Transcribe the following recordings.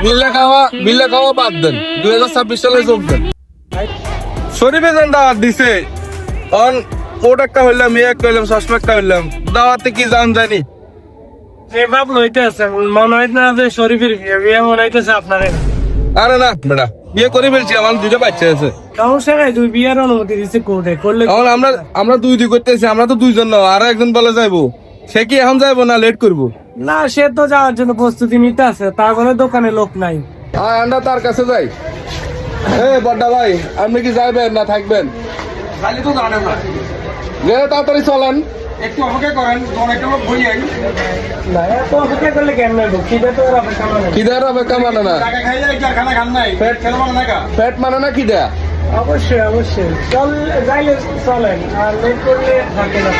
বিল্লা খাওয়া বাদ দেন, 2026 সালে যোগ দেন। শরীফে যেন দাওয়াত দিছে, অন কোট একটা হইলাম, একটা হইলাম, চশমা একটা হইলাম, দাওয়াতে কি জান জানি বাপ লইতেছে মনে হয় না যে শরীফের বিয়ে মনে হইতেছে আপনার। আরে না বেটা, বিয়ে করে ফেলছি, আমার দুটো বাচ্চা আছে। সমস্যা নাই, তুই বিয়ের অনুমতি দিচ্ছে কোর্টে করলে। এখন আমরা দুই করতেছি, আমরা তো দুইজন না, আরো একজন বলে যাইবো, সে কি এখন যাইবো না লেট করবো? না, সে তো যাওয়ার জন্য প্রস্তুতি নিতে আছে, তারপরে দোকানে লোক নাই। আমরা তার কাছে যাই। বড়দা ভাই, আপনি কি যাইবেন না থাকবেন? তাড়াতাড়ি চলেন, একটু অপেক্ষা করেন, একটা লোক বই আই। না, এত অপেক্ষা করলে কেমন হবে? খিদে তো অপেক্ষা মানে খিদার অপেক্ষা মানে না, পেট মানে না খিদা। অবশ্যই অবশ্যই চল, যাইলে চলেন, আর লেট করলে থাকে না।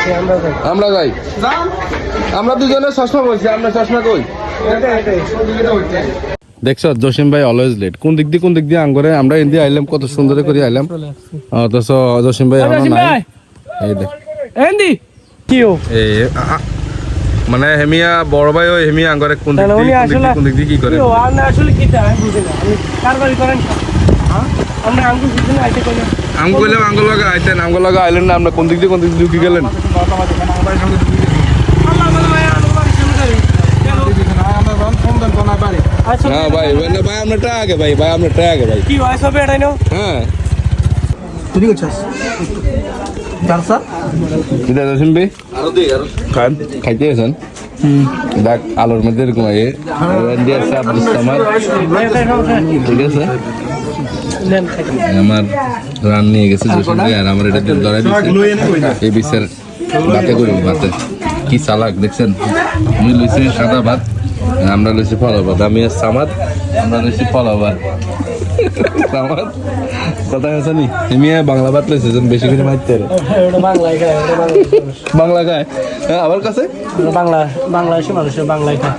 আমরা যাই, আমরা দুজনে চশমা বলছি, আমরা চশমা কই? দেখছ জসিম ভাই অলওয়েজ লেট, কোন দিক দিয়ে আঙ্গরে আমরা এন্দি আইলাম, কত সুন্দর করে আইলাম, অথচ জসিম ভাই এই দেখ এন্দি কি মানে হেমিয়া বড় ভাই, ওই হেমিয়া আঙ্গরে কোন দিক দিয়ে কি করে আসলে কি আমি বুঝি না, আমি কারবারি করেন আমরা আঙ্গুল বুঝি না, আইতে কইলাম আঙ্গুল লাগা আইতেন, আঙ্গুল লাগা আইলেন না, আমরা কোন দিক দিয়ে ঢুকে গেলেন? হ্যাঁ ভাই, ভাই আমরা ট্রাকে ভাই, আমরা ট্রাকে ভাই, কি হয় সব এটাই নাও। হ্যাঁ তুই করছিস জালসা এটা জসিম ভাই খান খাইতে আছেন? দেখ আলোর মধ্যে এরকম আগে ঠিক আছে, আমার রান নিয়ে গেছে জসিম ভাই, আর আমার এটা ধরাই দিচ্ছে এই বিচার বাতে করি, বাতে কি চালাক দেখছেন। আমি লইছি সাদা ভাত, আমরা লইছি ফলা ভাত, আমি আর সামাদ আমরা লইছি ফলা ভাত। সামাদ কথা আছে নি, আমি বাংলা ভাত লইছি, বেশি করে মারতে বাংলায় খায়, বাংলা খায়, হ্যাঁ আমার কাছে বাংলাদেশের মানুষের বাংলায় খায়।